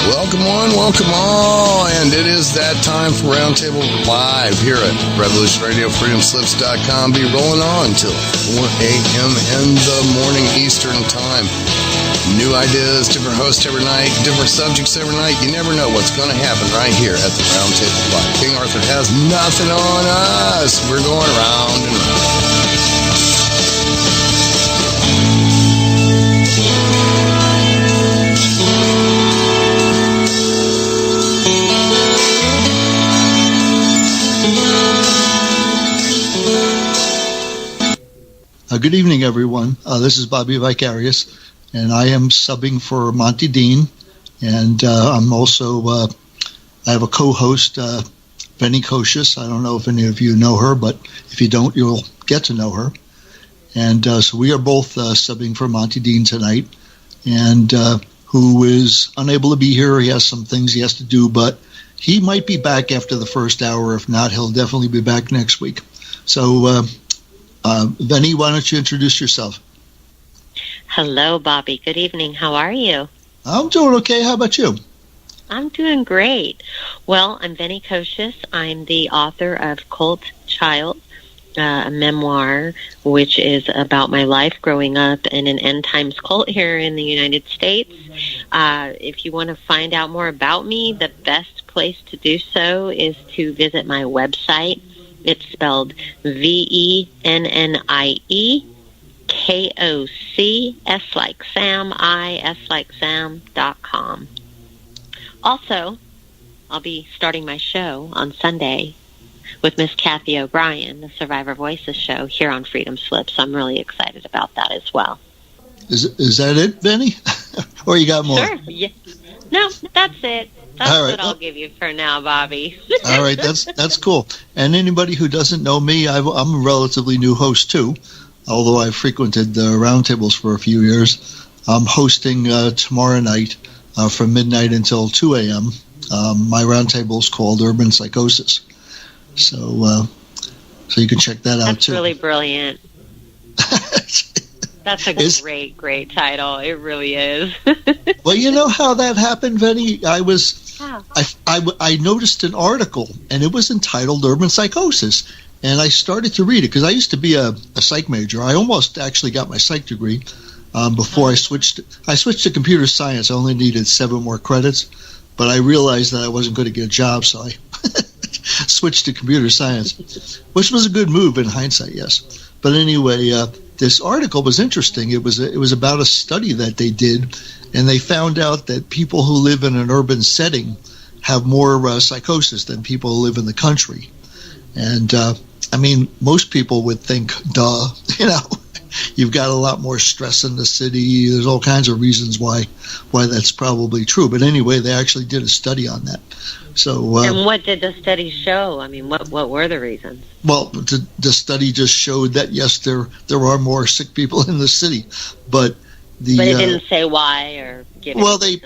Welcome all, and it is that time for Roundtable Live here at Revolution Radio, freedomslips.com. Be rolling on till 4 a.m. in the morning Eastern time. New ideas, different hosts every night, different subjects every night. You never know what's going to happen right here at the Roundtable Live. King Arthur has nothing on us. We're going round and round. Good evening, everyone. This is Bobby Vicarious, and I am subbing for Monty Dean. And I'm also, I have a co-host, Vennie Kocsis. I don't know if any of you know her, but if you don't, you'll get to know her. And so we are both subbing for Monty Dean tonight, and who is unable to be here. He has some things he has to do, but he might be back after the first hour. If not, he'll definitely be back next week. So, Vennie, why don't you introduce yourself? Hello, Bobby. Good evening. How are you? I'm doing okay. How about you? I'm doing great. Well, I'm Vennie Kocsis. I'm the author of Cult Child, a memoir which is about my life growing up in an end times cult here in the United States. If you want to find out more about me, the best place to do so is to visit my website. It's spelled VENNIE KOC, S like Sam, S like Sam.com. Also, I'll be starting my show on Sunday with Miss Kathy O'Brien, the Survivor Voices show here on Freedom Slips. I'm really excited about that as well. Is that it, Vennie? Or you got more? Sure. Yeah. No, that's it. That's all right. What I'll give you for now, Bobby. All right, that's cool. And anybody who doesn't know me, I'm a relatively new host too, although I've frequented the roundtables for a few years. I'm hosting tomorrow night from midnight until 2 a.m. My roundtable is called Urban Psychosis. So you can check that out too. That's really brilliant. That's a great title. It really is. Well, you know how that happened, Vennie? I noticed an article, and it was entitled Urban Psychosis. And I started to read it because I used to be a psych major. I almost actually got my psych degree before I switched. I switched to computer science. I only needed 7 more credits, but I realized that I wasn't going to get a job, so I switched to computer science, which was a good move in hindsight, yes. But anyway, this article was interesting. It was about a study that they did, and they found out that people who live in an urban setting have more psychosis than people who live in the country. And I mean, most people would think, duh, you've got a lot more stress in the city. There's all kinds of reasons why that's probably true. But anyway, they actually did a study on that. So, and what did the study show? I mean, what were the reasons? Well, the study just showed that, yes, there are more sick people in the city. But it didn't say why or give well, they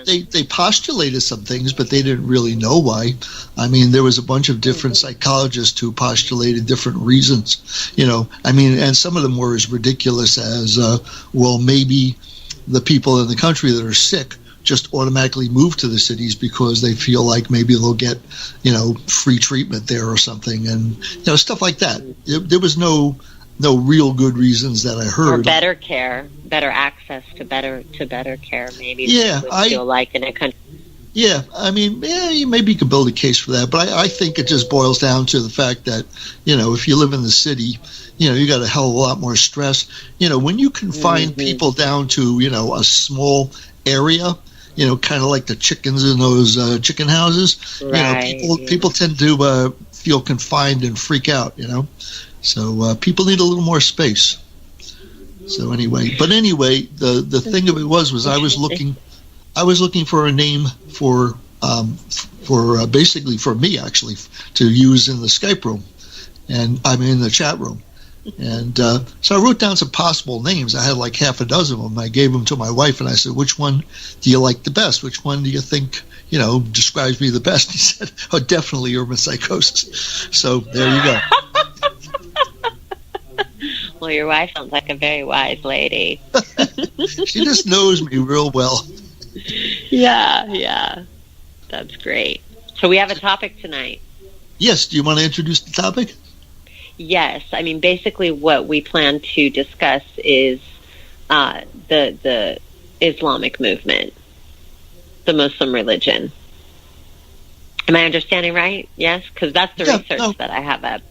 postulated some things, but they didn't really know why. I mean, there was a bunch of different psychologists who postulated different reasons, I mean, and some of them were as ridiculous as, well, maybe the people in the country that are sick just automatically move to the cities because they feel like maybe they'll get, free treatment there or something, and, stuff like that. There was no real good reasons that I heard. Or better care, better access to better care, maybe. Yeah, I feel like in a country. Yeah, I mean, maybe you could build a case for that, but I think it just boils down to the fact that, if you live in the city, you got a hell of a lot more stress. When you confine people down to, a small area, kind of like the chickens in those chicken houses, right. People tend to feel confined and freak out, So people need a little more space. So anyway, the thing of it was I was looking for a name for basically for me actually to use in the Skype room, and I'm in the chat room, and so I wrote down some possible names. I had like half a dozen of them. I gave them to my wife, and I said, "Which one do you like the best? Which one do you think describes me the best?" He said, "Oh, definitely Urban Psychosis." So there you go. Well, your wife sounds like a very wise lady. She just knows me real well. Yeah. That's great. So we have a topic tonight. Yes. Do you want to introduce the topic? Yes. I mean, basically what we plan to discuss is the Islamic movement, the Muslim religion. Am I understanding right? Yes? Because that's the research that I have up.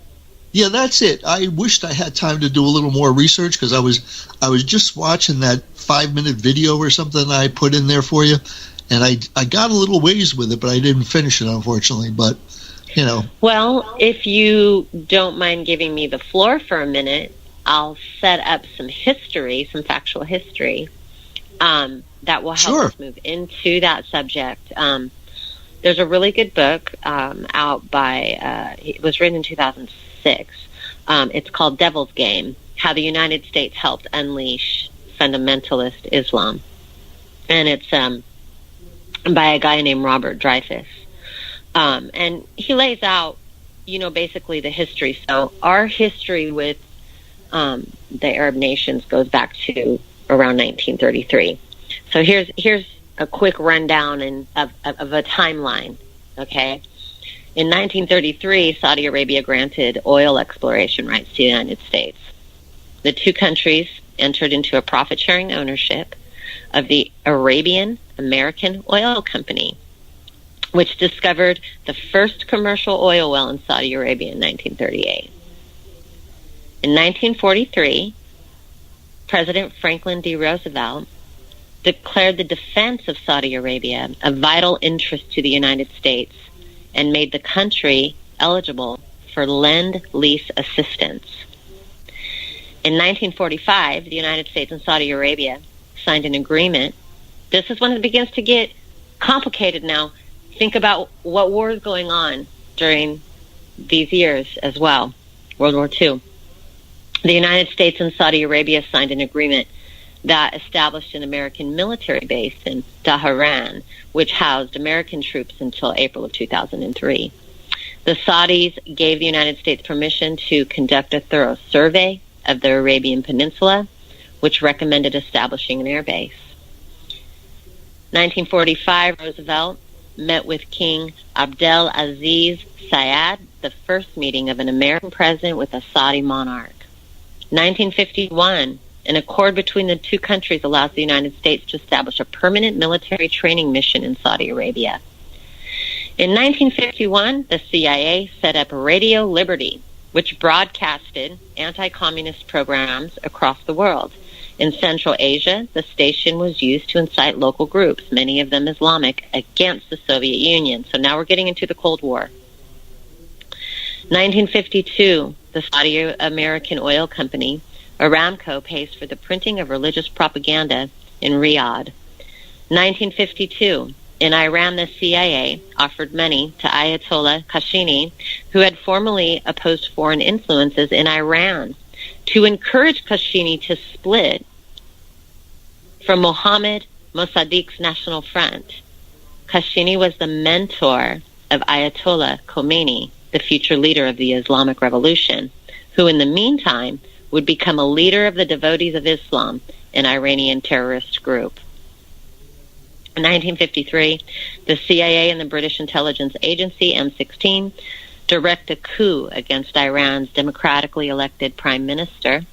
Yeah, that's it. I wished I had time to do a little more research because I was just watching that 5-minute video or something I put in there for you, and I got a little ways with it, but I didn't finish it, unfortunately. But, you know. Well, if you don't mind giving me the floor for a minute, I'll set up some history, some factual history, that will help us move into that subject. There's a really good book out by, it was written in 2006. It's called Devil's Game, How the United States Helped Unleash Fundamentalist Islam. And it's by a guy named Robert Dreyfus. And he lays out, basically the history. So our history with the Arab nations goes back to around 1933. So here's a quick rundown of a timeline, okay? In 1933, Saudi Arabia granted oil exploration rights to the United States. The two countries entered into a profit-sharing ownership of the Arabian American Oil Company, which discovered the first commercial oil well in Saudi Arabia in 1938. In 1943, President Franklin D. Roosevelt declared the defense of Saudi Arabia a vital interest to the United States and made the country eligible for Lend-Lease assistance. In 1945, the United States and Saudi Arabia signed an agreement. This is when it begins to get complicated now. Think about what war is going on during these years as well, World War II. The United States and Saudi Arabia signed an agreement that established an American military base in Tehran, which housed American troops until April of 2003. The Saudis gave the United States permission to conduct a thorough survey of the Arabian Peninsula, which recommended establishing an air base. 1945, Roosevelt met with King Abdel Aziz Sayed, the first meeting of an American president with a Saudi monarch. 1951, an accord between the two countries allows the United States to establish a permanent military training mission in Saudi Arabia. In 1951, the CIA set up Radio Liberty, which broadcasted anti-communist programs across the world. In Central Asia, the station was used to incite local groups, many of them Islamic, against the Soviet Union. So now we're getting into the Cold War. 1952, the Saudi American Oil Company, Aramco, pays for the printing of religious propaganda in Riyadh. 1952, in Iran, the CIA offered money to Ayatollah Khamenei, who had formerly opposed foreign influences in Iran, to encourage Khamenei to split from Mohammad Mossadegh's National Front. Khamenei was the mentor of Ayatollah Khomeini, the future leader of the Islamic Revolution, who in the meantime would become a leader of the devotees of Islam, an Iranian terrorist group. In 1953, the CIA and the British intelligence agency, M16, direct a coup against Iran's democratically elected Prime Minister,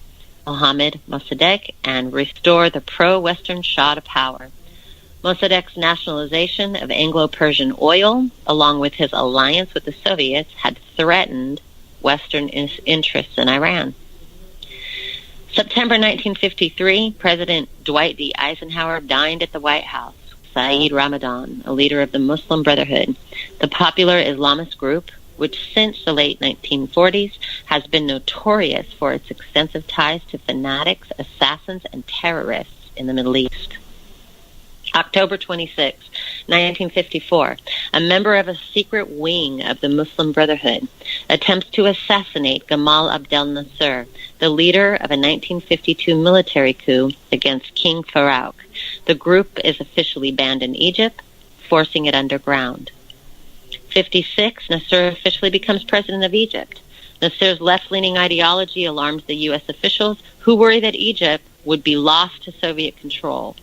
Mohammad Mossadegh, and restore the pro-Western Shah to power. Mossadegh's nationalization of Anglo-Persian oil, along with his alliance with the Soviets, had threatened Western interests in Iran. September 1953, President Dwight D. Eisenhower dined at the White House. Saeed Ramadan, a leader of the Muslim Brotherhood, the popular Islamist group, which since the late 1940s has been notorious for its extensive ties to fanatics, assassins, and terrorists in the Middle East. October 26, 1954, a member of a secret wing of the Muslim Brotherhood attempts to assassinate Gamal Abdel Nasser, the leader of a 1952 military coup against King Farouk. The group is officially banned in Egypt, forcing it underground. 56, Nasser officially becomes president of Egypt. Nasser's left-leaning ideology alarms the U.S. officials, who worry that Egypt would be lost to Soviet control.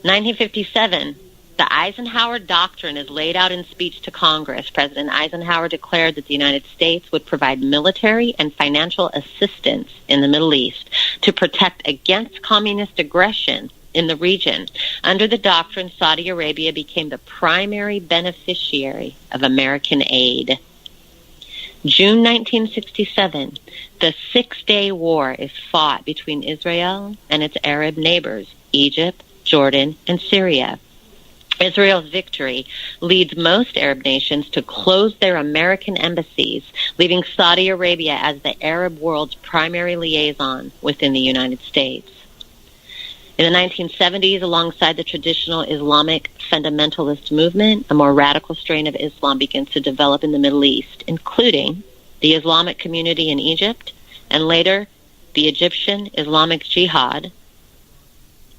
1957, The Eisenhower Doctrine is laid out in speech to Congress. President Eisenhower declared that the United States would provide military and financial assistance in the Middle East to protect against communist aggression in the region. Under the doctrine, Saudi Arabia became the primary beneficiary of American aid. June 1967, the Six-Day War is fought between Israel and its Arab neighbors, Egypt, Jordan, and Syria. Israel's victory leads most Arab nations to close their American embassies, leaving Saudi Arabia as the Arab world's primary liaison within the United States. In the 1970s, alongside the traditional Islamic fundamentalist movement, a more radical strain of Islam begins to develop in the Middle East, including the Islamic community in Egypt, and later the Egyptian Islamic Jihad,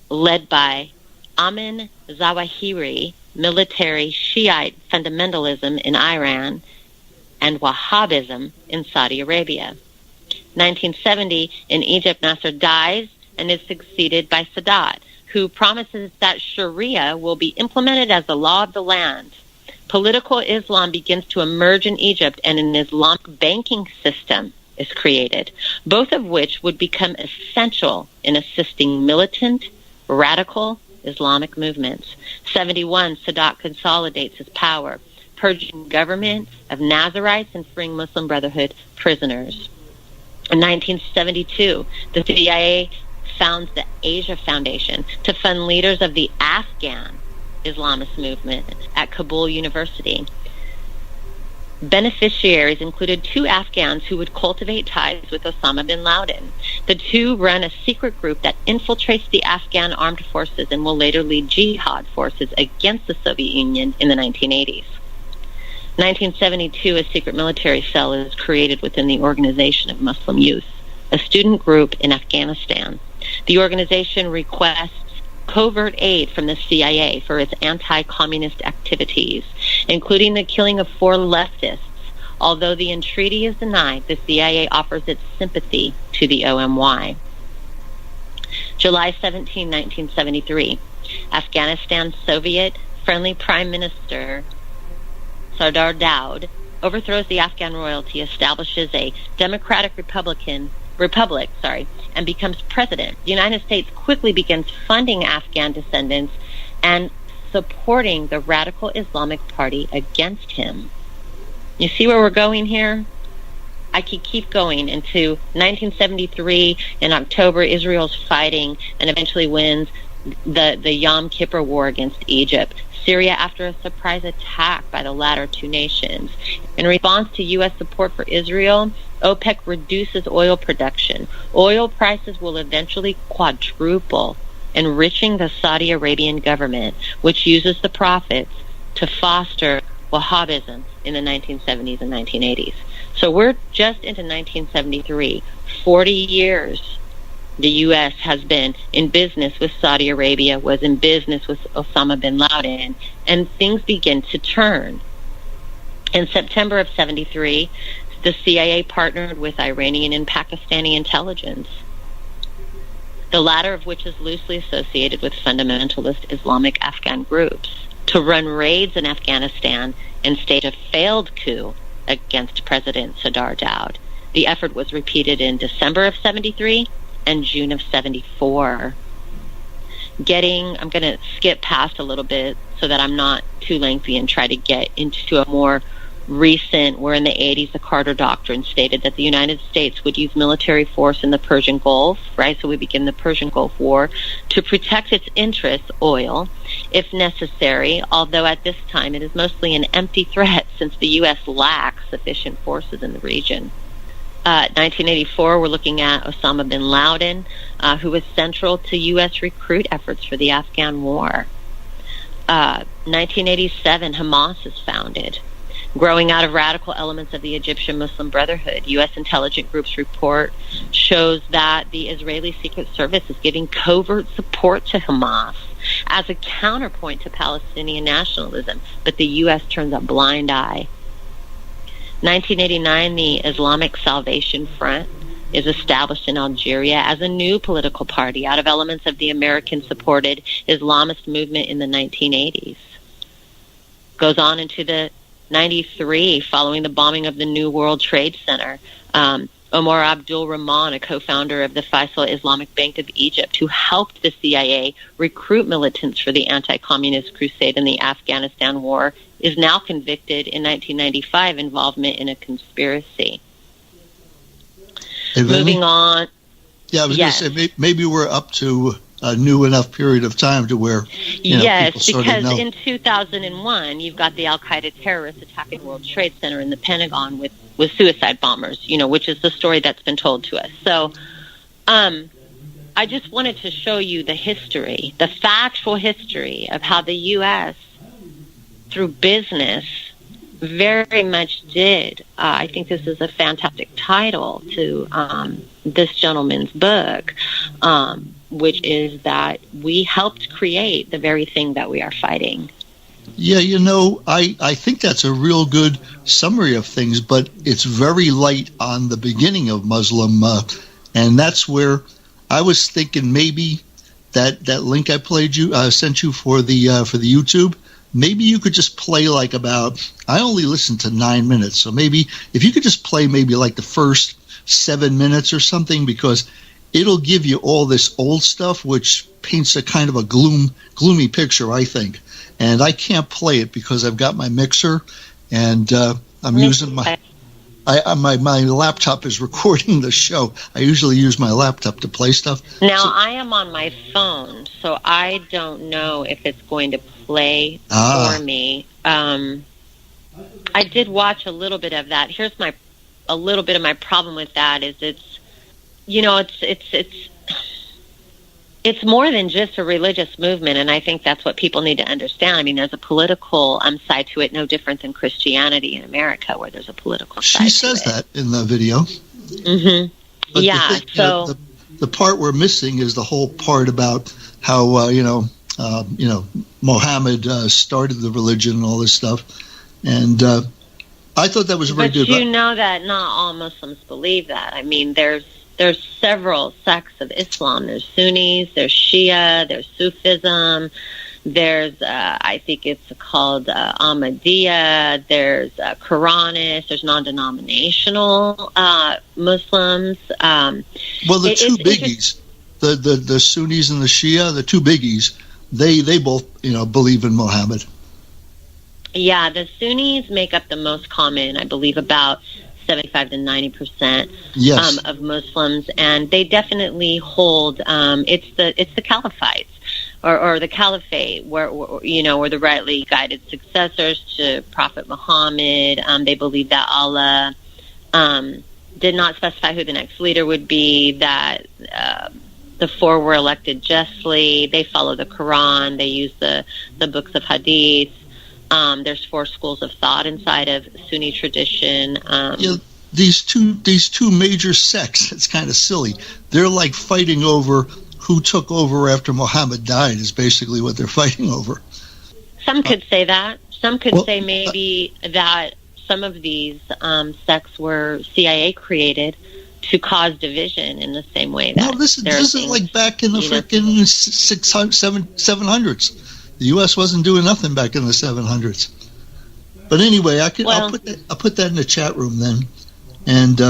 led by Ayman Zawahiri, military Shiite fundamentalism in Iran, and Wahhabism in Saudi Arabia. 1970, in Egypt, Nasser dies and is succeeded by Sadat, who promises that Sharia will be implemented as the law of the land. Political Islam begins to emerge in Egypt, and an Islamic banking system is created, both of which would become essential in assisting militant, radical Islamic movements. 71, Sadat consolidates his power, purging government of Nazarites and freeing Muslim Brotherhood prisoners. In 1972, the CIA founds the Asia Foundation to fund leaders of the Afghan Islamist movement at Kabul University. Beneficiaries included 2 Afghans who would cultivate ties with Osama bin Laden. The two run a secret group that infiltrates the Afghan armed forces and will later lead jihad forces against the Soviet Union in the 1980s. 1972, a secret military cell is created within the Organization of Muslim Youth, a student group in Afghanistan. The organization requests covert aid from the CIA for its anti-communist activities, including the killing of 4 leftists. Although the entreaty is denied, the CIA offers its sympathy to the OMY. July 17, 1973, Afghanistan's Soviet-friendly Prime Minister Sardar Daud overthrows the Afghan royalty, establishes a democratic republic, and becomes president. The United States quickly begins funding Afghan descendants and supporting the radical Islamic Party against him. You see where we're going here? I could keep going into 1973. In October, Israel's fighting and eventually wins the Yom Kippur War against Egypt. Syria, after a surprise attack by the latter two nations. In response to U.S. support for Israel, OPEC reduces oil production. Oil prices will eventually quadruple, enriching the Saudi Arabian government, which uses the profits to foster Wahhabism in the 1970s and 1980s. So we're just into 1973, 40 years. The U.S. has been in business with Saudi Arabia, was in business with Osama bin Laden, and things begin to turn. In September of 73, the CIA partnered with Iranian and Pakistani intelligence, the latter of which is loosely associated with fundamentalist Islamic Afghan groups, to run raids in Afghanistan and stage a failed coup against President Sardar Daud. The effort was repeated in December of 73 and June of 74. I'm going to skip past a little bit so that I'm not too lengthy and try to get into a more recent, where in the 80s the Carter Doctrine stated that the United States would use military force in the Persian Gulf, right? So we begin the Persian Gulf War to protect its interests, oil, if necessary, although at this time it is mostly an empty threat since the U.S. lacks sufficient forces in the region. 1984, we're looking at Osama bin Laden, who was central to U.S. recruit efforts for the Afghan war. 1987, Hamas is founded. Growing out of radical elements of the Egyptian Muslim Brotherhood, U.S. intelligence groups report shows that the Israeli Secret Service is giving covert support to Hamas as a counterpoint to Palestinian nationalism, but the U.S. turns a blind eye. 1989, the Islamic Salvation Front is established in Algeria as a new political party out of elements of the American-supported Islamist movement in the 1980s. Goes on into the 93, following the bombing of the New World Trade Center. Omar Abdul Rahman, a co-founder of the Faisal Islamic Bank of Egypt, who helped the CIA recruit militants for the anti-communist crusade in the Afghanistan war, is now convicted in 1995 involvement in a conspiracy. Hey, Moving on. Yeah, I was going to say, maybe we're up to a new enough period of time to where, yes, people sort because of know. in 2001, you've got the Al-Qaeda terrorists attacking the World Trade Center in the Pentagon with suicide bombers, which is the story that's been told to us. So I just wanted to show you the history, the factual history of how the U.S., through business, very much did. I think this is a fantastic title to this gentleman's book, which is that we helped create the very thing that we are fighting. Yeah, I think that's a real good summary of things, but it's very light on the beginning of Muslim, and that's where I was thinking maybe that link I sent you for the YouTube. Maybe you could just play like I only listened to 9 minutes, so maybe if you could just play maybe like the first 7 minutes or something, because it'll give you all this old stuff, which paints a kind of a gloomy picture, I think. And I can't play it because I've got my mixer, and I'm using my laptop is recording the show. I usually use my laptop to play stuff. Now, I am on my phone, so I don't know if it's going to play for me. I did watch a little bit of that. Here's a little bit of my problem with that is it's more than just a religious movement, and I think that's what people need to understand. I mean, there's a political side to it, no different than Christianity in America, where there's a political side to it. She says that in the video. Mm-hmm. But yeah, the part we're missing is the whole part about how, Mohammed started the religion and all this stuff. And I thought that was very good. But you know that not all Muslims believe that. I mean, there's several sects of Islam. There's Sunnis, there's Shia, there's Sufism, there's, I think it's called Ahmadiyya, there's Quranists, there's non-denominational Muslims. Well, the two biggies, the Sunnis and the Shia, the two biggies, they both, believe in Muhammad. Yeah, the Sunnis make up the most common, I believe, about 75 to 90% yes. Of Muslims, and they definitely hold it's the caliphites or the caliphate, where the rightly guided successors to Prophet Muhammad. They believe that Allah did not specify who the next leader would be. That the four were elected justly. They follow the Quran. They use the books of Hadith. There's four schools of thought inside of Sunni tradition. These two major sects, it's kind of silly. They're like fighting over who took over after Muhammad died is basically what they're fighting over. Some could say that. Some could say maybe that some of these sects were CIA created to cause division in the same way that... No, this is like back in the freaking 700s. The U.S. wasn't doing nothing back in the 700s. But anyway, I'll put that in the chat room then, and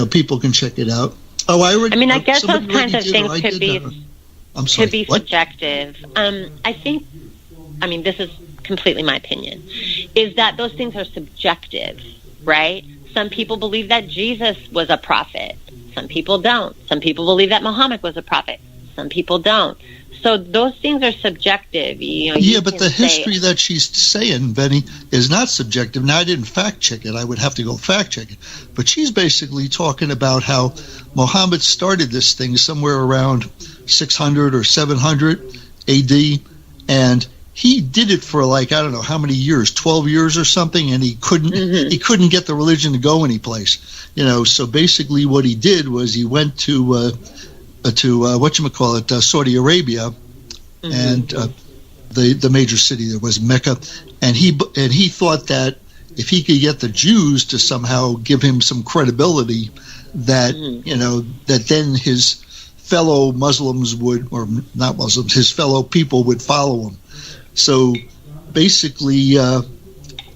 people can check it out. Oh, I guess those kinds of things could be subjective. I think, this is completely my opinion, is that those things are subjective, right? Some people believe that Jesus was a prophet. Some people don't. Some people believe that Muhammad was a prophet. Some people don't. So those things are subjective. But the history that she's saying, Vennie, is not subjective. Now, I didn't fact check it. I would have to go fact check it. But she's basically talking about how Muhammad started this thing somewhere around 600 or 700 AD, and he did it for I don't know how many years, 12 years or something, and he couldn't get the religion to go anyplace. So basically what he did was he went to Saudi Arabia, and the major city there was Mecca, and he thought that if he could get the Jews to somehow give him some credibility, that that then his fellow Muslims would, or not Muslims, his fellow people would follow him. So basically,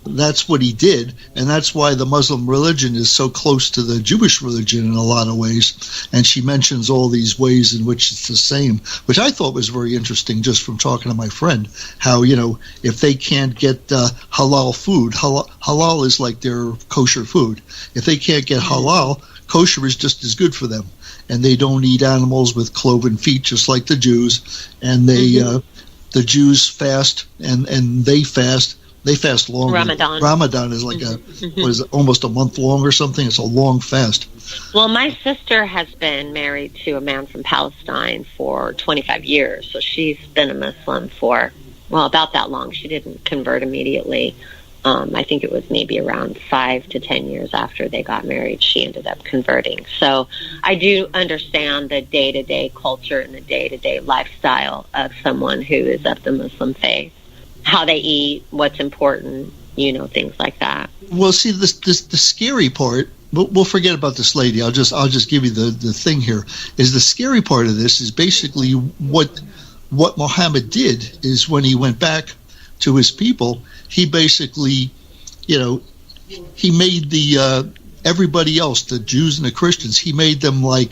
that's what he did, and that's why the Muslim religion is so close to the Jewish religion in a lot of ways. And she mentions all these ways in which it's the same, which I thought was very interesting just from talking to my friend, how, if they can't get halal food, halal is like their kosher food. If they can't get halal, kosher is just as good for them. And they don't eat animals with cloven feet, just like the Jews. And the Jews fast, and they fast. They fast long. Ramadan is like almost a month long or something. It's a long fast. Well, my sister has been married to a man from Palestine for 25 years. So she's been a Muslim for, about that long. She didn't convert immediately. I think it was maybe around 5 to 10 years after they got married, she ended up converting. So I do understand the day-to-day culture and the day-to-day lifestyle of someone who is of the Muslim faith. How they eat, what's important, things like that. Well, see, the scary part, we'll forget about this lady. I'll just give you the thing here, is the scary part of this is basically what Muhammad did is when he went back to his people, he basically, he made the everybody else, the Jews and the Christians, he made them like,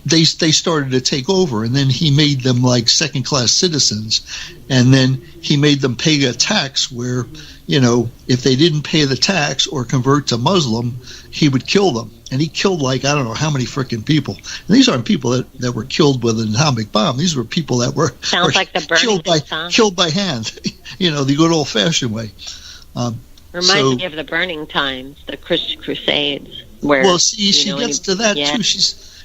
they started to take over, and then he made them like second-class citizens, and then he made them pay a tax where, if they didn't pay the tax or convert to Muslim, he would kill them. And he killed like, I don't know how many freaking people. And these aren't people that were killed with an atomic bomb. These were people that were like the killed by hand, the good old-fashioned way. Reminds me of the burning times, the Christian Crusades. Where, she gets to that too.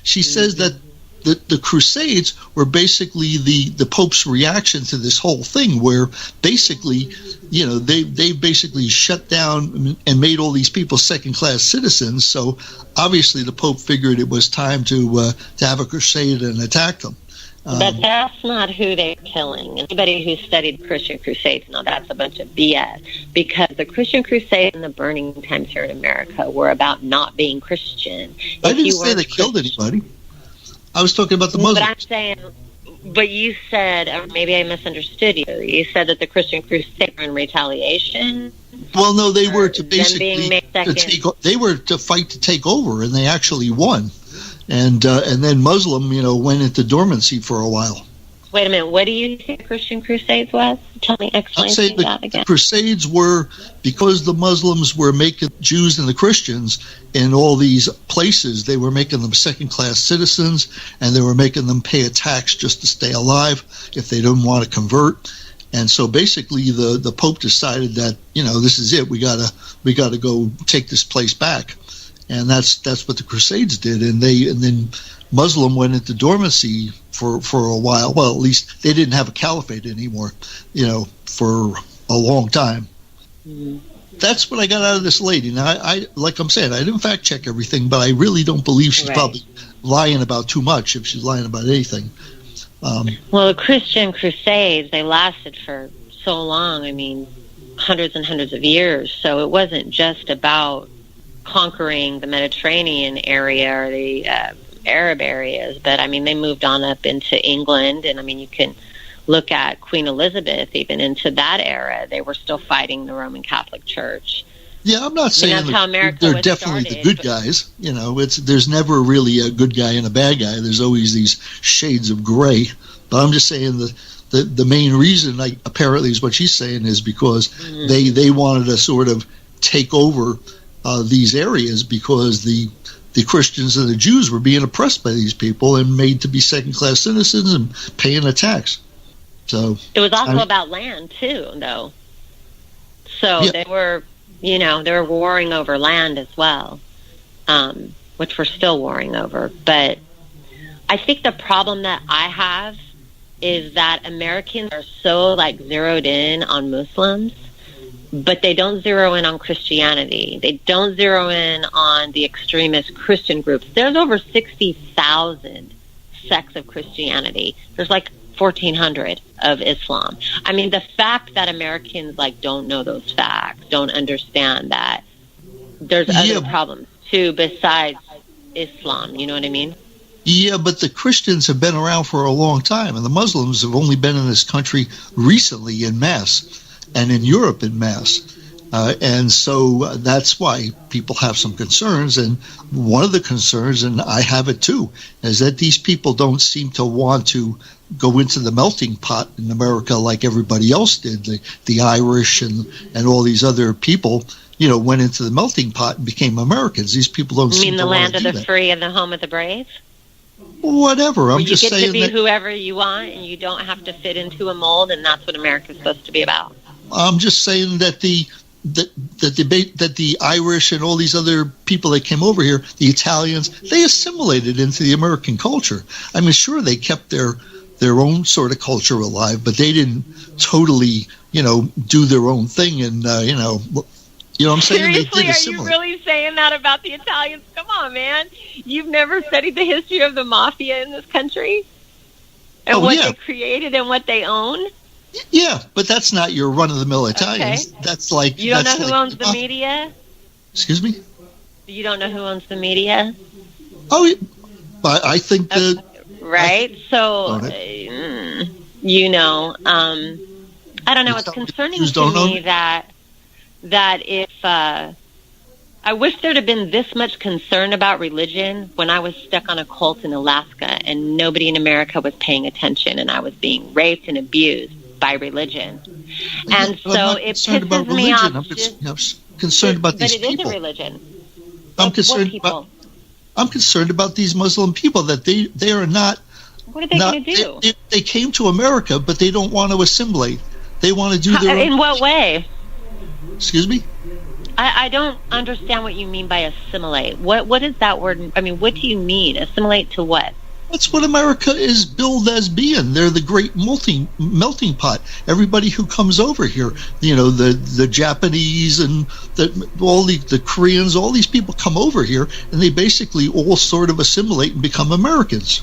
She says that the Crusades were basically the Pope's reaction to this whole thing, where basically, they basically shut down and made all these people second-class citizens. So obviously the Pope figured it was time to have a crusade and attack them. But that's not who they're killing. Anybody who studied Christian Crusades, that's a bunch of BS. Because the Christian Crusades and the burning times here in America were about not being Christian. I didn't say they killed anybody. I was talking about the Muslims. But I'm saying, you said, or maybe I misunderstood you. You said that the Christian Crusades were in retaliation. Well, no, they were to basically they were to fight to take over, and they actually won. And then Muslim, went into dormancy for a while. Wait a minute. What do you think Christian Crusades was? Explain that again. The Crusades were because the Muslims were making Jews and the Christians in all these places. They were making them second-class citizens, and they were making them pay a tax just to stay alive if they didn't want to convert. And so basically, the Pope decided that this is it. We gotta go take this place back. And that's what the Crusades did, and then Muslim went into dormancy for a while. Well, at least they didn't have a caliphate anymore, for a long time. Mm-hmm. That's what I got out of this lady. Now, I like I'm saying, I didn't fact check everything, but I really don't believe she's probably lying about too much if she's lying about anything. Well, the Christian Crusades, they lasted for so long. I mean, hundreds and hundreds of years. So it wasn't just about conquering the Mediterranean area or the Arab areas, but I mean they moved on up into England, and I mean you can look at Queen Elizabeth. Even into that era, they were still fighting the Roman Catholic Church. Yeah, I'm not saying that's how America they're definitely the good guys. There's never really a good guy and a bad guy. There's always these shades of gray. But I'm just saying the main reason, apparently, is what she's saying is because they wanted to sort of take over these areas because the Christians and the Jews were being oppressed by these people and made to be second-class citizens and paying a tax. So it was also about land too, though. So they were, they were warring over land as well, which we're still warring over. But I think the problem that I have is that Americans are so zeroed in on Muslims, but they don't zero in on Christianity. They don't zero in on the extremist Christian groups. There's over 60,000 sects of Christianity. There's 1,400 of Islam. I mean, the fact that Americans don't know those facts, don't understand that there's other problems too besides Islam. You know what I mean? Yeah, but the Christians have been around for a long time, and the Muslims have only been in this country recently en masse. And in Europe en masse. And so that's why people have some concerns. And one of the concerns, and I have it too, is that these people don't seem to want to go into the melting pot in America like everybody else did. The Irish and all these other people, went into the melting pot and became Americans. These people don't seem to want to do that. You mean the land of the free and the home of the brave? Whatever. I'm just saying you get to be whoever you want, and you don't have to fit into a mold, and that's what America's supposed to be about. I'm just saying that the Irish and all these other people that came over here, the Italians, they assimilated into the American culture. I mean, sure, they kept their own sort of culture alive, but they didn't totally, do their own thing. And you know what I'm saying? Seriously, are you really saying that about the Italians? Come on, man. You've never studied the history of the mafia in this country? And what they created and what they own? Yeah, but that's not your run-of-the-mill Italians. Okay. That's like... You don't know who owns the media? Excuse me? You don't know who owns the media? Oh, I think that... Right? So, I don't know. It's concerning to me that if... I wish there'd have been this much concern about religion when I was stuck on a cult in Alaska and nobody in America was paying attention and I was being raped and abused by religion. And so it pisses me off. I'm concerned about these people. But it is a religion. I'm concerned about these Muslim people, that they are not... What are they going to do? They came to America, but they don't want to assimilate. They want to do their own... In what way? Excuse me? I don't understand what you mean by assimilate. What is that word? I mean, what do you mean? Assimilate to what? That's what America is billed as being. They're the great melting pot. Everybody who comes over here, the Japanese and all the Koreans, all these people come over here, and they basically all sort of assimilate and become Americans.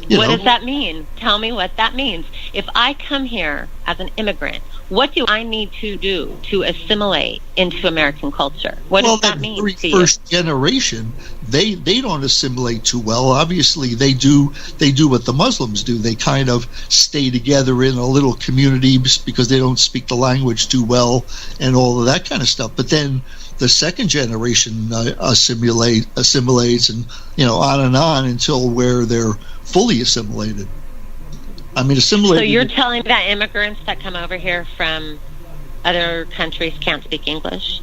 What does that mean? Tell me what that means. If I come here as an immigrant, what do I need to do to assimilate into American culture? What does that mean to you? Well, first generation, they don't assimilate too well. Obviously, they do what the Muslims do. They kind of stay together in a little community because they don't speak the language too well and all of that kind of stuff. But then the second generation assimilates and on until where they're fully assimilated. I mean, assimilated. So you're telling me that immigrants that come over here from other countries can't speak English?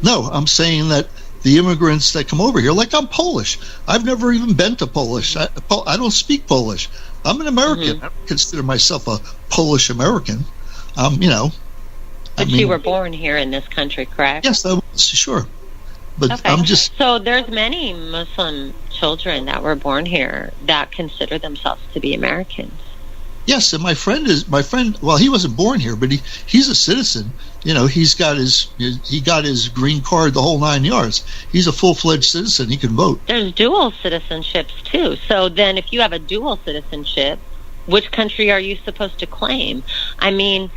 No, I'm saying that the immigrants that come over here, like I'm Polish. I've never even been to Polish. I don't speak Polish. I'm an American. Mm-hmm. I don't consider myself a Polish American. But you were born here in this country, correct? Yes, I was, sure. But okay. I'm just... So there's many Muslim children that were born here that consider themselves to be Americans. Yes, and my friend, well, he wasn't born here, but he's a citizen. He got his green card, the whole 9 yards. He's a full-fledged citizen. He can vote. There's dual citizenships, too. So then if you have a dual citizenship, which country are you supposed to claim? I mean...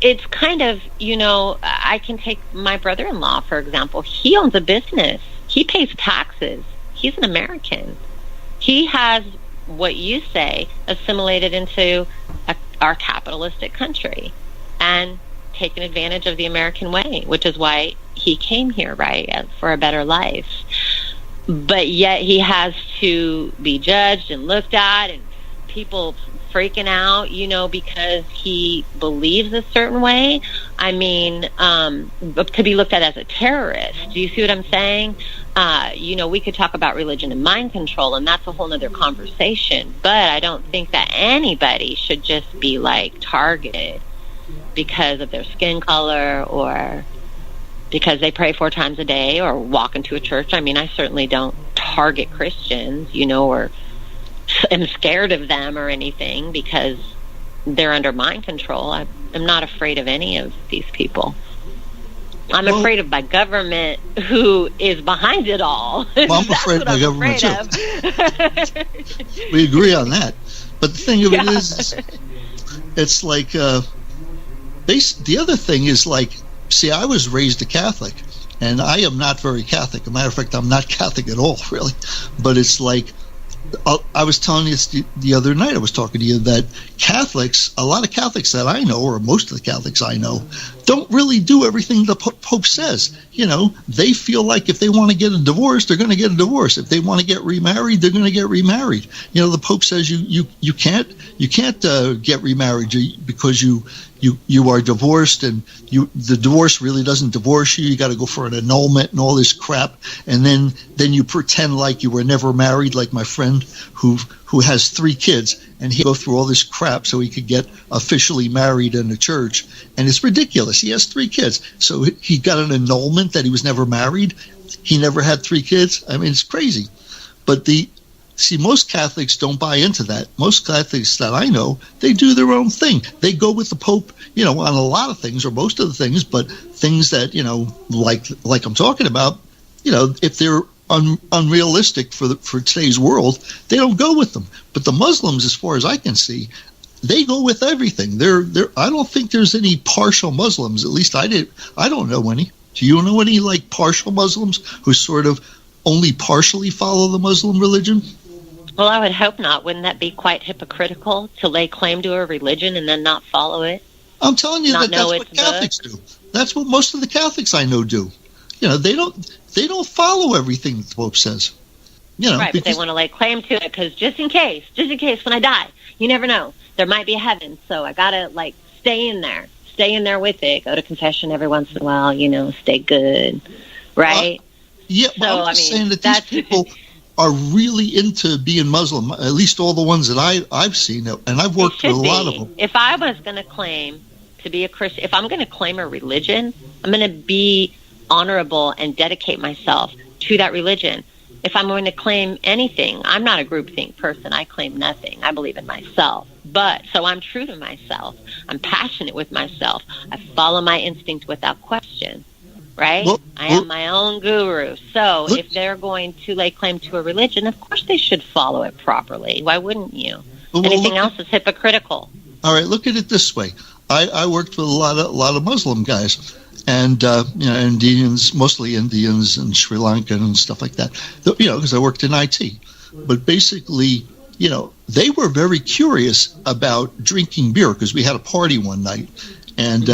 It's kind of, I can take my brother-in-law, for example. He owns a business. He pays taxes. He's an American. He has, what you say, assimilated into our capitalistic country and taken advantage of the American way, which is why he came here, right, for a better life. But yet he has to be judged and looked at, and people freaking out, because he believes a certain way. I mean, to be looked at as a terrorist. Do you see what I'm saying? We could talk about religion and mind control, and that's a whole other conversation. But I don't think that anybody should just be, targeted because of their skin color or because they pray 4 times a day or walk into a church. I mean, I certainly don't target Christians, or am scared of them or anything because they're under mind control. I'm not afraid of any of these people. I'm afraid of my government, who is behind it all. Well, I'm afraid of my government too. We agree on that. But the thing of it is, it's like the other thing is see, I was raised a Catholic, and I am not very Catholic. As a matter of fact, I'm not Catholic at all, really. But it's I was telling you the other night, I was talking to you that Catholics, a lot of Catholics that I know, or most of the Catholics I know, don't really do everything the Pope says. They feel like if they want to get a divorce, they're going to get a divorce. If they want to get remarried, they're going to get remarried. The Pope says you can't get remarried because you are divorced, and the divorce really doesn't divorce you. You got to go for an annulment and all this crap, and then you pretend like you were never married, like my friend who has 3 kids, and he go through all this crap so he could get officially married in the church, and it's ridiculous. He has 3 kids, so he got an annulment that he was never married. He never had 3 kids. I mean, it's crazy. But most Catholics don't buy into that. Most Catholics that I know, they do their own thing. They go with the Pope, on a lot of things, or most of the things, but things that, like I'm talking about, if they're unrealistic for today's world, they don't go with them. But the Muslims, as far as I can see, they go with everything. I don't think there's any partial Muslims. At least I don't know any. Do you know any partial Muslims who sort of only partially follow the Muslim religion? Well, I would hope not. Wouldn't that be quite hypocritical to lay claim to a religion and then not follow it? I'm telling you that's what Catholics do. That's what most of the Catholics I know do. They don't follow everything the Pope says. Right, but they want to lay claim to it because just in case when I die, you never know. There might be a heaven, so I got to stay in there with it. Go to confession every once in a while, stay good, right? I'm just saying that these people are really into being Muslim, at least all the ones that I've seen, and I've worked with a lot of them. If I was going to claim to be a Christian, if I'm going to claim a religion, I'm going to be honorable and dedicate myself to that religion. If I'm going to claim anything, I'm not a groupthink person. I claim nothing. I believe in myself. But so I'm true to myself. I'm passionate with myself. I follow my instinct without question. Right? I am my own guru. So if they're going to lay claim to a religion, of course they should follow it properly. Why wouldn't you? Anything else is hypocritical. All right, look at it this way. I worked with a lot of Muslim guys, and Indians, mostly Indians and Sri Lankan and stuff like that. Because I worked in IT. But basically, they were very curious about drinking beer because we had a party one night. And,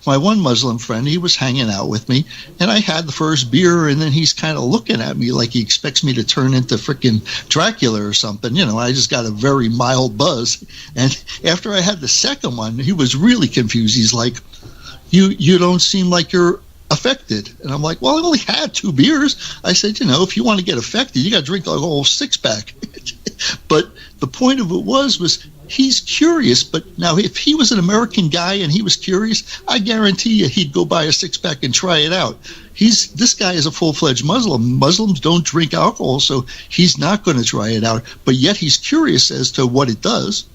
my one Muslim friend, he was hanging out with me, and I had the first beer, and then he's kind of looking at me like he expects me to turn into frickin' Dracula or something. I just got a very mild buzz. And after I had the second one, he was really confused. He's like, you don't seem like you're affected. And I'm like, well, I only had 2 beers. I said, if you want to get affected, you got to drink a whole 6-pack. But the point of it was he's curious, but now if he was an American guy and he was curious, I guarantee you he'd go buy a 6-pack and try it out. This guy is a full-fledged Muslim. Muslims don't drink alcohol, so he's not going to try it out, but yet he's curious as to what it does.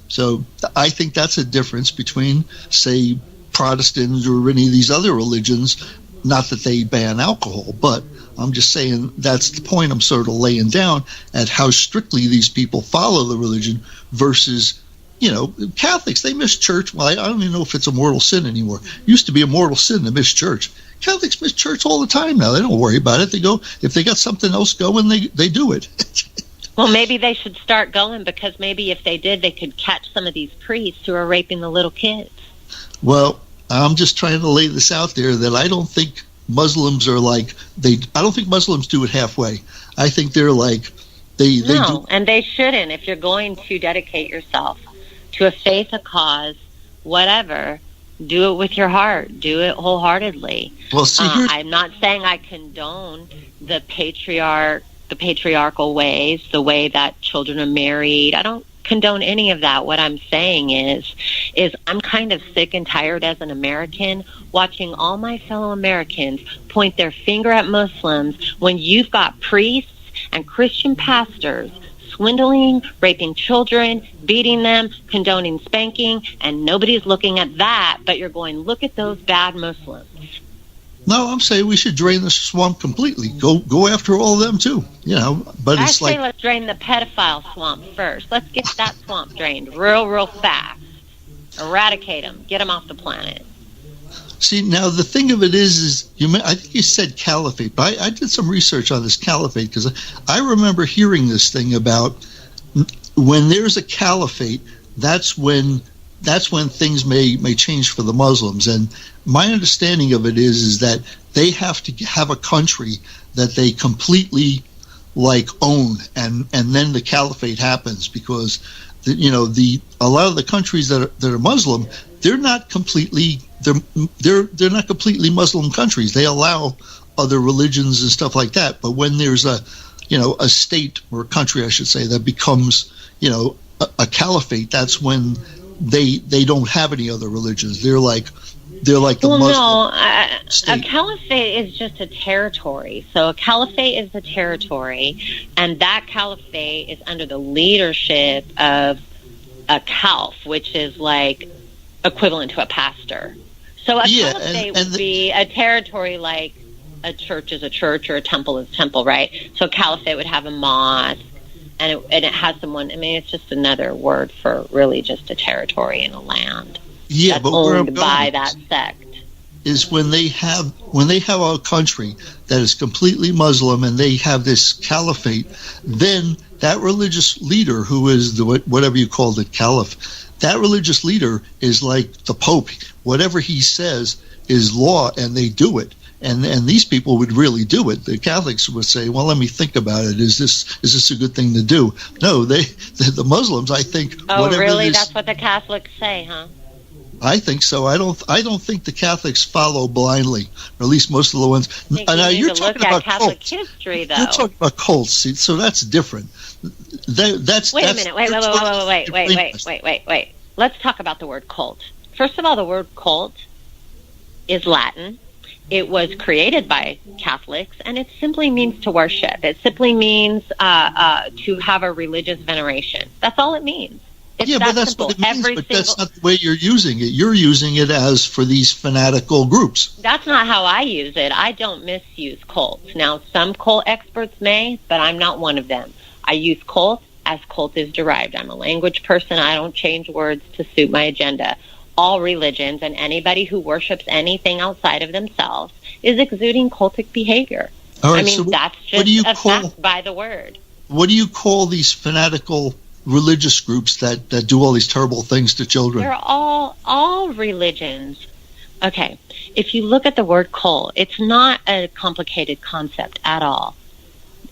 So I think that's a difference between, say, Protestants or any of these other religions. Not that they ban alcohol, but I'm just saying that's the point I'm sort of laying down at how strictly these people follow the religion versus, Catholics. They miss church. Well, I don't even know if it's a mortal sin anymore. It used to be a mortal sin to miss church. Catholics miss church all the time now. They don't worry about it. They go, if they got something else going, they do it. Well, maybe they should start going because maybe if they did, they could catch some of these priests who are raping the little kids. Well, I'm just trying to lay this out there that I don't think Muslims are I don't think Muslims do it halfway. I think they're they do. And they shouldn't. If you're going to dedicate yourself to a faith, a cause, whatever, do it with your heart. Do it wholeheartedly. Well, see, I'm not saying I condone the patriarchal ways, the way that children are married. I don't condone any of that. What I'm saying is I'm kind of sick and tired as an American watching all my fellow Americans point their finger at Muslims when you've got priests and Christian pastors swindling, raping children, beating them, condoning spanking, and nobody's looking at that, but you're going, look at those bad Muslims. No, I'm saying we should drain the swamp completely. Go after all of them too, But I say let's drain the pedophile swamp first. Let's get that swamp drained real fast. Eradicate them. Get them off the planet. See, now the thing of it is I think you said caliphate, but I did some research on this caliphate because I remember hearing this thing about when there's a caliphate, that's when things may change for the Muslims. And my understanding of it is that they have to have a country that they completely own, and then the caliphate happens, because a lot of the countries that are Muslim, they're not completely Muslim countries. They allow other religions and stuff like that. But when there's a state, or a country, I should say, that becomes a caliphate, that's when they don't have any other religions. They're like the Muslim state. A caliphate is just a territory. So a caliphate is a territory, and that caliphate is under the leadership of a caliph, which is equivalent to a pastor. So a caliphate would be a territory like a church is a church or a temple is a temple, right? So a caliphate would have a mosque, and it has someone. I mean, it's just another word for really just a territory in a land. Yeah, that's but owned by that sect. Is when they have a country that is completely Muslim and they have this caliphate, then that religious leader, who is whatever you called it, caliph, that religious leader is like the Pope. Whatever he says is law, and they do it. And these people would really do it. The Catholics would say, "Well, let me think about it. Is this a good thing to do?" No, the Muslims, I think. Oh, really? That's what the Catholics say, huh? I think so. I don't think the Catholics follow blindly, or at least most of the ones. Now you're talking about Catholic history, though. You're talking about cults, so that's different. Wait a minute. Wait. Let's talk about the word cult. First of all, the word cult is Latin. It was created by Catholics, and it simply means to worship. It simply means to have a religious veneration. That's all it means. It's but that's simple. what it means, but that's not the way you're using it. You're using it as for these fanatical groups. That's not how I use it. I don't misuse cults. Now, some cult experts may, but I'm not one of them. I use cult as cult is derived. I'm a language person. I don't change words to suit my agenda. All religions and anybody who worships anything outside of themselves is exuding cultic behavior. All right, I mean, so that's just a fact by the word. What do you call these fanatical religious groups that do all these terrible things to children? They're all religions. Okay, if you look at the word cult, it's not a complicated concept at all.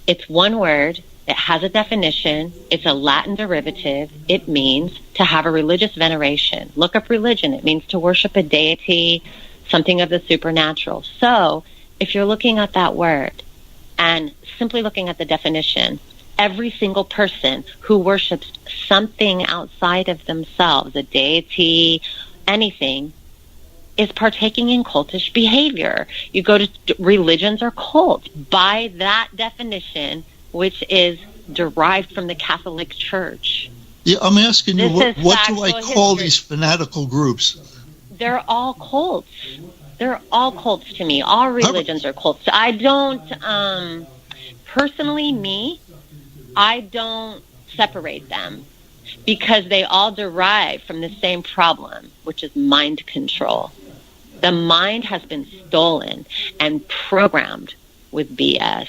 It's one word. It has a definition. It's a Latin derivative. It means to have a religious veneration. Look up religion. It means to worship a deity, something of the supernatural. So if you're looking at that word and simply looking at the definition, every single person who worships something outside of themselves, a deity, anything, is partaking in cultish behavior. You go to religions or cults by that definition, which is derived from the Catholic Church. Yeah, I'm asking you, what do I call these fanatical groups? They're all cults. They're all cults to me. All religions are cults. I don't, personally, I don't separate them, because they all derive from the same problem, which is mind control. The mind has been stolen and programmed with BS.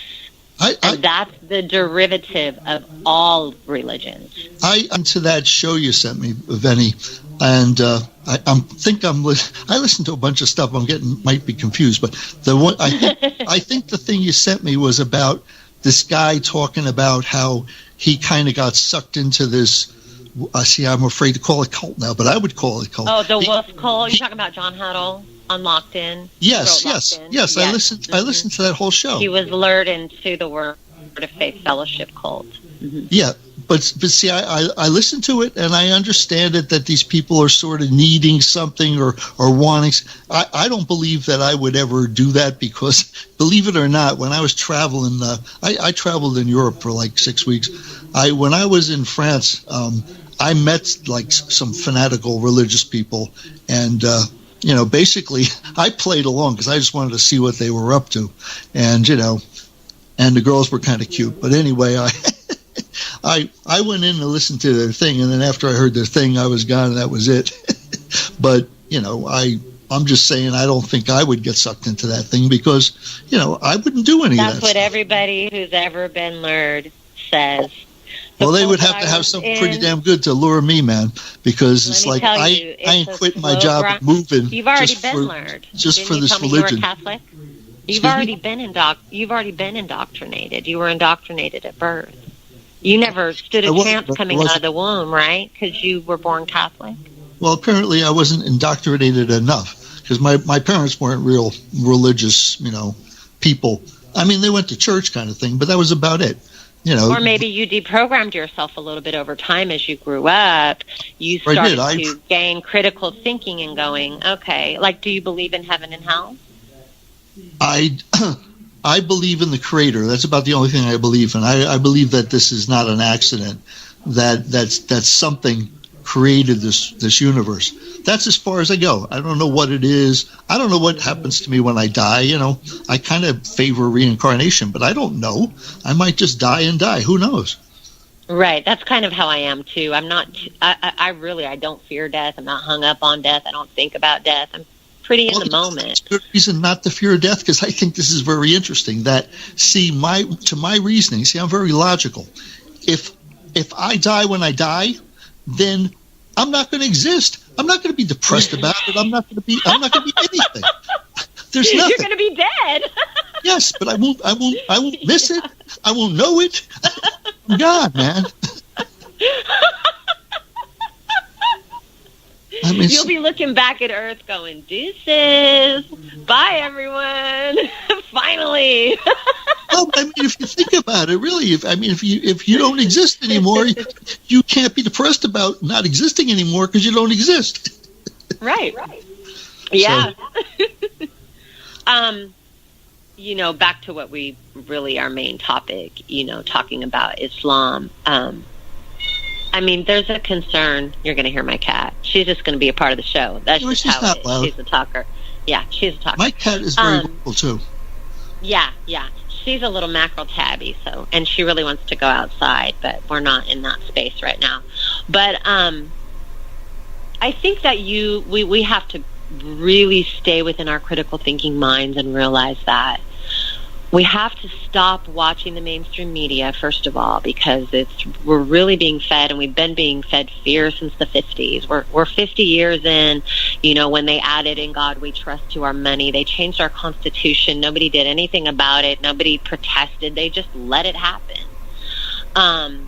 And that's the derivative of all religions. I into that show you sent me, Vennie, and I listened to a bunch of stuff. Might be confused, but the one I think the thing you sent me was about this guy talking about how he kind of got sucked into this. See, I'm afraid to call it cult now, but I would call it cult. Oh, the wolf cult. You're talking about John Huddle on Locked In? Yes. I listened to that whole show. He was lured into the Word of Faith Fellowship cult. Mm-hmm. Yeah, but see, I listened to it, and I understand it that these people are sort of needing something or wanting. I don't believe that I would ever do that, because, believe it or not, when I was traveling, I traveled in Europe for like 6 weeks. When I was in France, I met some fanatical religious people, and basically I played along because I just wanted to see what they were up to, and and the girls were kind of cute. But anyway, I went in to listen to their thing, and then after I heard their thing, I was gone, and that was it. But I'm just saying I don't think I would get sucked into that thing because, I wouldn't do any of that. That's what everybody who's ever been lured says. Well, they would have to have something pretty damn good to lure me, man, because it's like I ain't quitting my job and moving. You've already been lured. Just Didn't for this you tell me religion. You were Catholic? You've already been indoctrinated. You were indoctrinated at birth. You never stood a chance coming out of the womb, right? Because you were born Catholic. Well, apparently I wasn't indoctrinated enough because my parents weren't real religious, people. I mean, they went to church kind of thing, but that was about it. Or maybe you deprogrammed yourself a little bit over time as you grew up. You started to gain critical thinking and going, okay, like, do you believe in heaven and hell? I believe in the Creator. That's about the only thing I believe in. I believe that this is not an accident. That's something created this universe. That's as far as I go. I don't know what it is. I don't know what happens to me when I die. I kind of favor reincarnation, but I don't know. I might just die and die. Who knows? Right. That's kind of how I am too. I'm not. I don't fear death. I'm not hung up on death. I don't think about death. I'm pretty in the moment. That's a good reason not to fear death, because I think this is very interesting. That to my reasoning. I'm very logical. If I die when I die, then I'm not going to exist. I'm not going to be depressed about it. I'm not going to be anything. There's nothing. You're going to be dead. Yes, but I won't miss it. I won't know it. God, man. You'll be looking back at Earth going, deuces. Bye, everyone. Finally. Well, if you think about it, really, if you don't exist anymore, you can't be depressed about not existing anymore because you don't exist. Right. Yeah. So. Back to what we really, our main topic, talking about Islam. There's a concern. You're going to hear my cat. She's just going to be a part of the show. That's just how it is. Loud. She's a talker. Yeah, she's a talker. My cat is very vocal, too. Yeah. She's a little mackerel tabby, and she really wants to go outside, but we're not in that space right now. But I think that we have to really stay within our critical thinking minds and realize that we have to stop watching the mainstream media, first of all, because we're really being fed, and we've been being fed fear since the 50s. We're 50 years in, when they added "In God We Trust" to our money. They changed our Constitution. Nobody did anything about it. Nobody protested. They just let it happen. In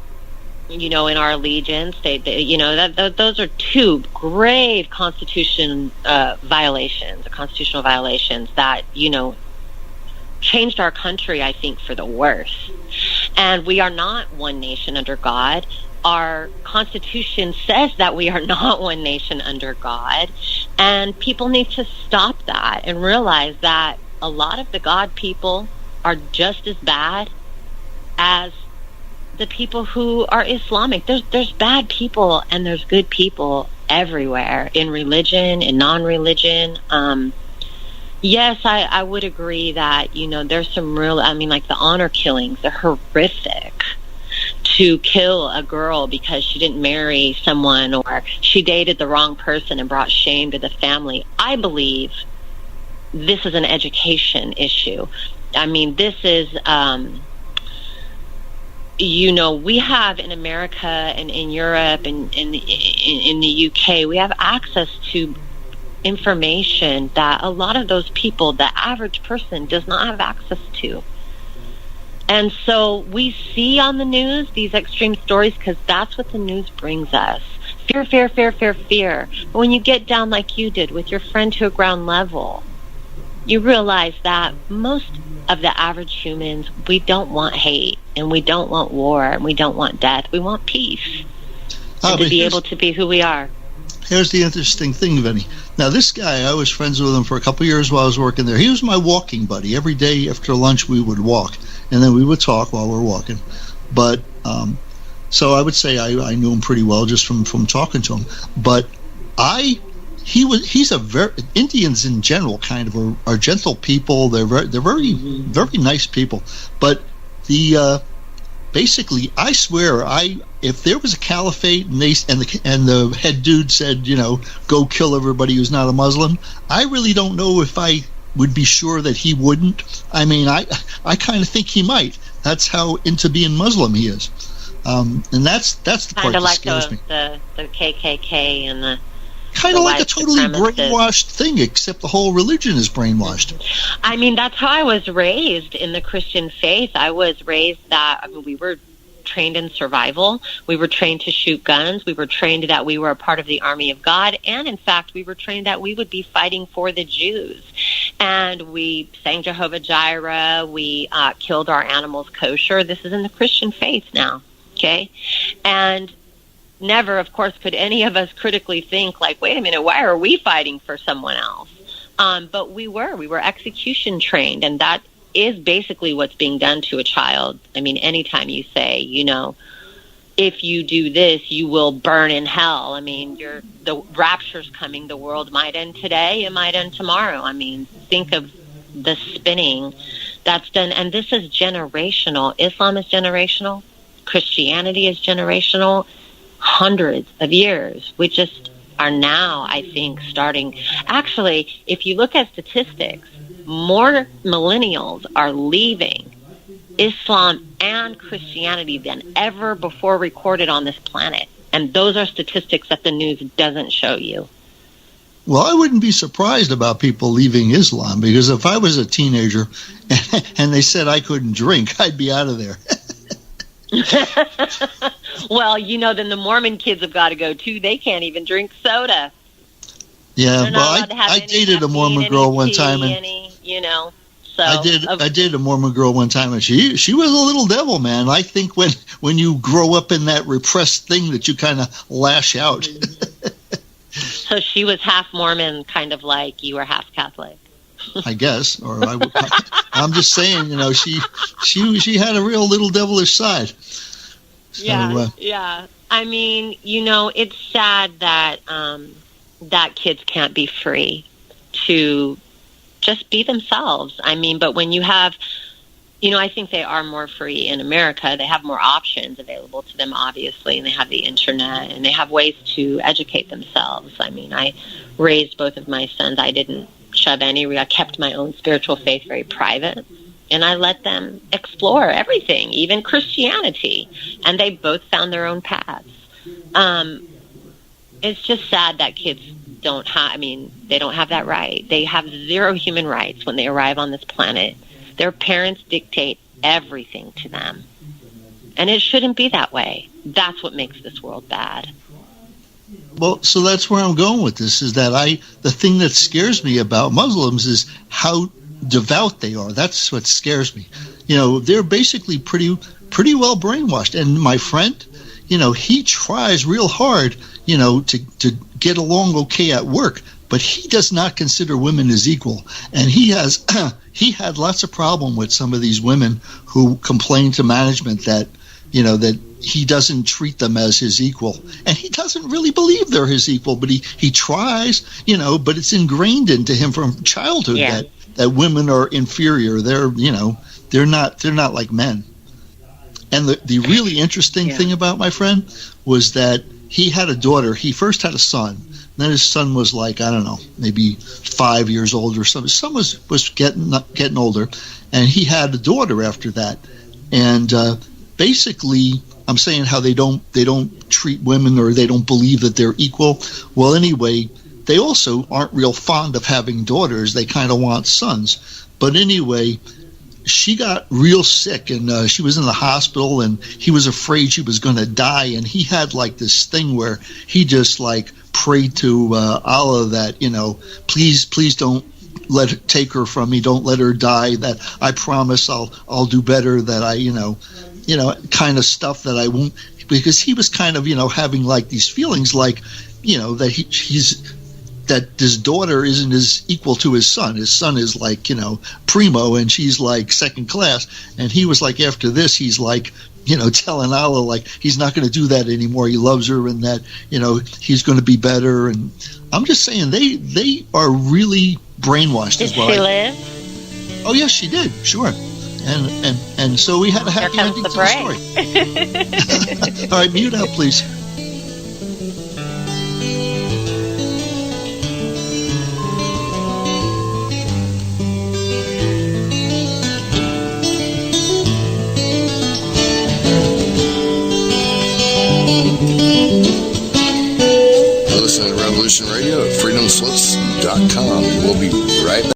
our allegiance, those are two grave constitutional violations that, changed our country, I think, for the worse. And we are not one nation under God. Our Constitution says that we are not one nation under God. And people need to stop that and realize that a lot of the God people are just as bad as the people who are Islamic. There's bad people and there's good people everywhere, in religion, in non-religion. Yes, I would agree that, there's some real, like the honor killings, they're horrific. To kill a girl because she didn't marry someone or she dated the wrong person and brought shame to the family. I believe this is an education issue. This is, we have in America and in Europe and in the UK, we have access to information that a lot of those people, the average person, does not have access to. And so we see on the news these extreme stories because that's what the news brings us. Fear, fear, fear, fear, fear. But when you get down like you did with your friend to a ground level, you realize that most of the average humans, we don't want hate, and we don't want war, and we don't want death. We want peace. And to be able to be who we are. Here's the interesting thing, Vennie. Now, this guy, I was friends with him for a couple of years while I was working there. He was my walking buddy. Every day after lunch, we would walk, and then we would talk while we were walking. But so I would say I knew him pretty well just from talking to him. But he's a very, Indians in general kind of are gentle people. They're very very nice people. But basically, I swear, if there was a caliphate and the head dude said, go kill everybody who's not a Muslim, I really don't know if I would be sure that he wouldn't. I mean, I kind of think he might. That's how into being Muslim he is, and that's the part that scares me. The KKK and the kind of like a totally brainwashed thing, except the whole religion is brainwashed. I mean, that's how I was raised in the Christian faith. I was raised that, we were trained in survival. We were trained to shoot guns. We were trained that we were a part of the army of God. And in fact, we were trained that we would be fighting for the Jews. And we sang Jehovah Jireh. We killed our animals kosher. This is in the Christian faith now. Okay. And never, of course, could any of us critically think like, wait a minute, why are we fighting for someone else? But we were execution trained, and that is basically what's being done to a child. I mean, anytime you say, if you do this, you will burn in hell. I mean, the rapture's coming. The world might end today. It might end tomorrow. I mean, think of the spinning that's done. And this is generational. Islam is generational. Christianity is generational. Hundreds of years. We just are now, I think, starting. Actually, if you look at statistics, more millennials are leaving Islam and Christianity than ever before recorded on this planet. And those are statistics that the news doesn't show you. Well, I wouldn't be surprised about people leaving Islam, because if I was a teenager and they said I couldn't drink, I'd be out of there. Well, then the Mormon kids have got to go too. They can't even drink soda. Yeah, well, I dated a Mormon girl one time, and so I did a Mormon girl one time, and she was a little devil, man. I think when you grow up in that repressed thing, that you kind of lash out. So she was half Mormon, kind of like you were half Catholic. I guess, or I'm just saying, she had a real little devilish side. So, yeah. I mean, it's sad that that kids can't be free to just be themselves. I mean, but when you have, I think they are more free in America. They have more options available to them, obviously, and they have the internet, and they have ways to educate themselves. I mean, I raised both of my sons. I didn't shove I kept my own spiritual faith very private, and I let them explore everything, even Christianity, and they both found their own paths. It's just sad that kids they don't have that right. They have zero human rights when they arrive on this planet. Their parents dictate everything to them, and it shouldn't be that way. That's what makes this world bad. Well, so that's where I'm going with this, is that the thing that scares me about Muslims is how devout they are. That's what scares me. They're basically pretty well brainwashed. And my friend, he tries real hard, to get along okay at work, but he does not consider women as equal. And he had lots of problem with some of these women who complain to management that, that he doesn't treat them as his equal. And he doesn't really believe they're his equal, but he tries, but it's ingrained into him from childhood that women are inferior. They're, they're not like men. And the really interesting thing about my friend was that he had a daughter. He first had a son. Then his son was like, I don't know, maybe 5 years old or something. His son was getting older, and he had a daughter after that. And basically, I'm saying how they don't treat women, or they don't believe that they're equal. Well, anyway, they also aren't real fond of having daughters. They kind of want sons. But anyway, she got real sick, and she was in the hospital, and he was afraid she was going to die. And he had like this thing where he just like prayed to Allah that, please don't take her from me. Don't let her die. That I promise I'll do better. That I, kind of stuff that I won't, because he was kind of, having like these feelings like, that he's that his daughter isn't as equal to his son. His son is like, primo, and she's like second class. And he was like, after this, he's like, telling Allah like he's not going to do that anymore. He loves her, and that, he's going to be better. And I'm just saying they are really brainwashed. Did she live? Oh, yes, she did. Sure. And so we had a happy Here ending comes to the story. All right, mute out, please. Listen to Revolution Radio at freedomslips.com. We'll be right back.